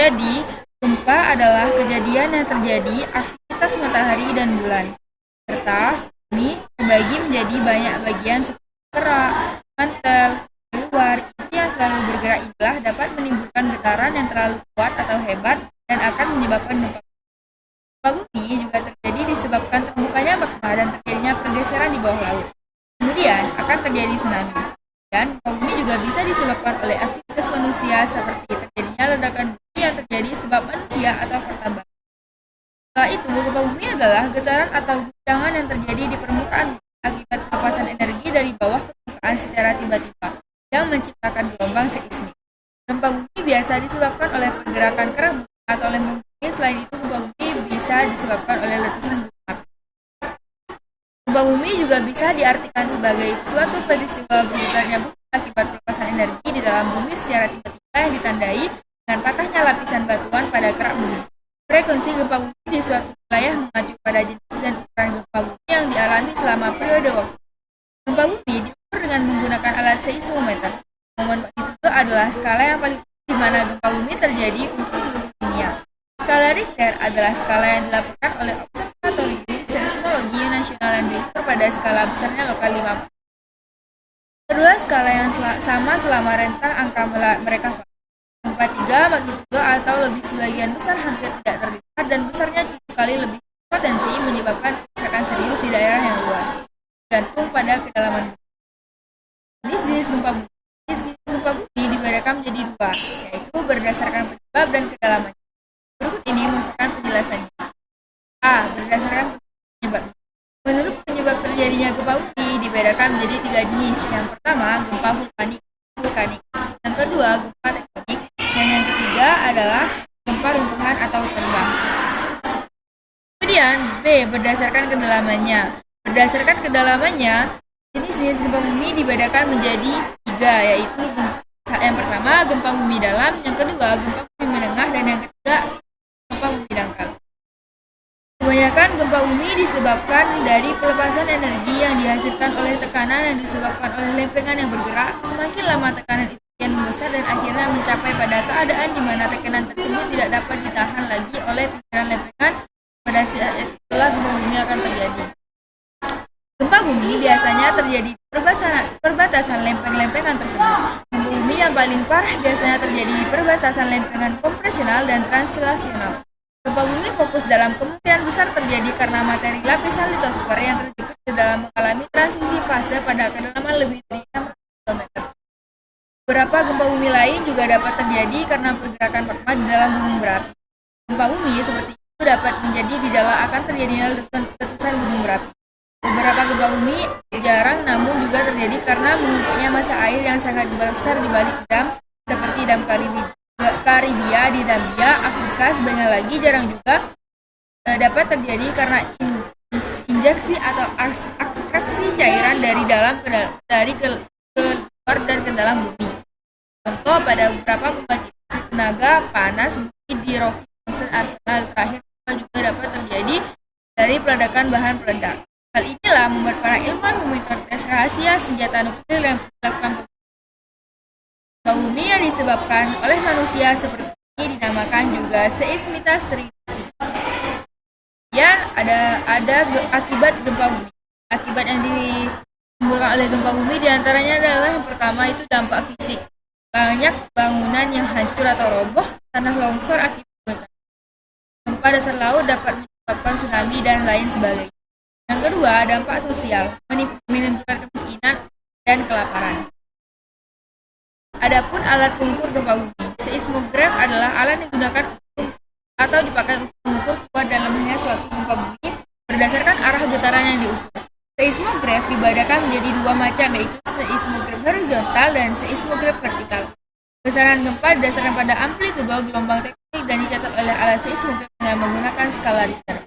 Jadi, gempa adalah kejadian yang terjadi aktivitas matahari dan bulan, serta bumi terbagi menjadi banyak bagian seperti kerak, mantel, keluar. Inti yang selalu bergerak inilah dapat menimbulkan getaran yang terlalu kuat atau hebat dan akan menyebabkan gempa. Gempa bumi juga terjadi disebabkan terbukanya magma dan terjadinya pergeseran di bawah laut. Kemudian akan terjadi tsunami. Dan gempa bumi juga bisa disebabkan oleh aktivitas manusia seperti terjadinya ledakan bumi yang terjadi sebab manusia atau pertambangan. Setelah itu, gempa bumi adalah getaran atau guncangan yang terjadi di permukaan akibat pelepasan energi dari bawah permukaan secara tiba-tiba yang menciptakan gelombang seismik. Gempa bumi biasa disebabkan oleh pergerakan kerak bumi atau lempeng bumi. Selain itu, gempa bumi bisa disebabkan oleh letusan gunung api. Gempa bumi juga bisa diartikan sebagai suatu peristiwa bergetarnya bumi akibat pelepasan energi di dalam bumi secara tiba-tiba yang ditandai dengan patahnya lapisan batuan pada kerak bumi. Frekuensi gempa bumi di suatu wilayah mengacu pada jenis dan ukuran gempa bumi yang dialami selama periode waktu. Gempa bumi diukur dengan menggunakan alat seismometer. Momen magnitudo adalah skala yang paling tinggi di mana gempa bumi terjadi untuk seluruh dunia. Skala Richter adalah skala yang dilaporkan oleh Observatorium Seismologi Nasional yang diukur pada skala besarnya lokal 5. Kedua skala yang sama selama rentang angka mereka. Gempa 3 magnitudo atau lebih sebagian besar hampir tidak terlihat dan besarnya 7 kali lebih potensi menyebabkan kerusakan serius di daerah yang luas, tergantung pada kedalaman gempa. Jenis-jenis gempa bumi. Jenis-jenis gempa bumi dibedakan menjadi 2, yaitu berdasarkan penyebab dan kedalamannya. Berikut ini merupakan penjelasannya. A. Berdasarkan penyebab. Menurut penyebab terjadinya gempa bumi dibedakan menjadi 3 jenis. Yang pertama, gempa vulkanik. Yang kedua, gempa tektonik. Dan yang ketiga adalah gempa runtuhan atau terbang. Kemudian B. Berdasarkan kedalamannya. Berdasarkan kedalamannya, jenis-jenis gempa bumi dibedakan menjadi 3, yaitu yang pertama gempa bumi dalam, yang kedua gempa bumi menengah, dan yang ketiga gempa bumi dangkal. Kebanyakan gempa bumi disebabkan dari pelepasan energi yang dihasilkan oleh tekanan yang disebabkan oleh lempengan yang bergerak. Semakin lama tekanan itu kian membesar dan akhirnya mencapai pada keadaan di mana tekanan tersebut tidak dapat ditahan lagi oleh pinggiran lempengan. Pada saat itulah gempa bumi akan terjadi. Gempa bumi biasanya terjadi di perbatasan lempeng-lempengan tersebut. Gempa bumi yang paling parah biasanya terjadi di perbatasan lempengan kompresional dan translasional. Gempa bumi fokus dalam kemungkinan besar terjadi karena materi lapisan litosfer yang terjepit di dalam mengalami transisi fase pada kedalaman lebih dari 600 km. Beberapa gempa bumi lain juga dapat terjadi karena pergerakan magma di dalam gunung berapi. Gempa bumi seperti itu dapat menjadi gejala akan terjadinya letusan gunung berapi. Beberapa gempa bumi jarang namun juga terjadi karena menumpuknya massa air yang sangat besar di balik dam, seperti dam Karibia di Zambia, Afrika. Sebanyak lagi jarang juga dapat terjadi karena injeksi atau ekstraksi cairan dari dalam ke luar dan ke dalam bumi. Contoh, pada beberapa pembangkit tenaga panas bumi di Rocky Mountain Arsenal terakhir juga dapat terjadi dari peledakan bahan peledak. Hal inilah membuat para ilmuwan memonitor tes rahasia senjata nuklir yang dilakukan gempa bumi yang disebabkan oleh manusia seperti ini dinamakan juga seismitas terinduksi. Kemudian ada akibat gempa bumi. Akibat yang ditimbulkan oleh gempa bumi diantaranya adalah yang pertama itu dampak fisik. Banyak bangunan yang hancur atau roboh, tanah longsor akibat gempa. Gempa dasar laut dapat menyebabkan tsunami dan lain sebagainya. Yang kedua, dampak sosial, menimbulkan kemiskinan dan kelaparan. Adapun alat pengukur gempa bumi, seismograf adalah alat yang digunakan atau dipakai untuk mengukur kuat dan lemahnya suatu gempa bumi berdasarkan arah getaran yang diukur. Seismograf dibedakan menjadi 2 macam, yaitu seismograf horizontal dan seismograf vertikal. Besaran gempa didasarkan pada amplitudo gelombang tektonik dan dicatat oleh alat seismograf dengan menggunakan skala Richter.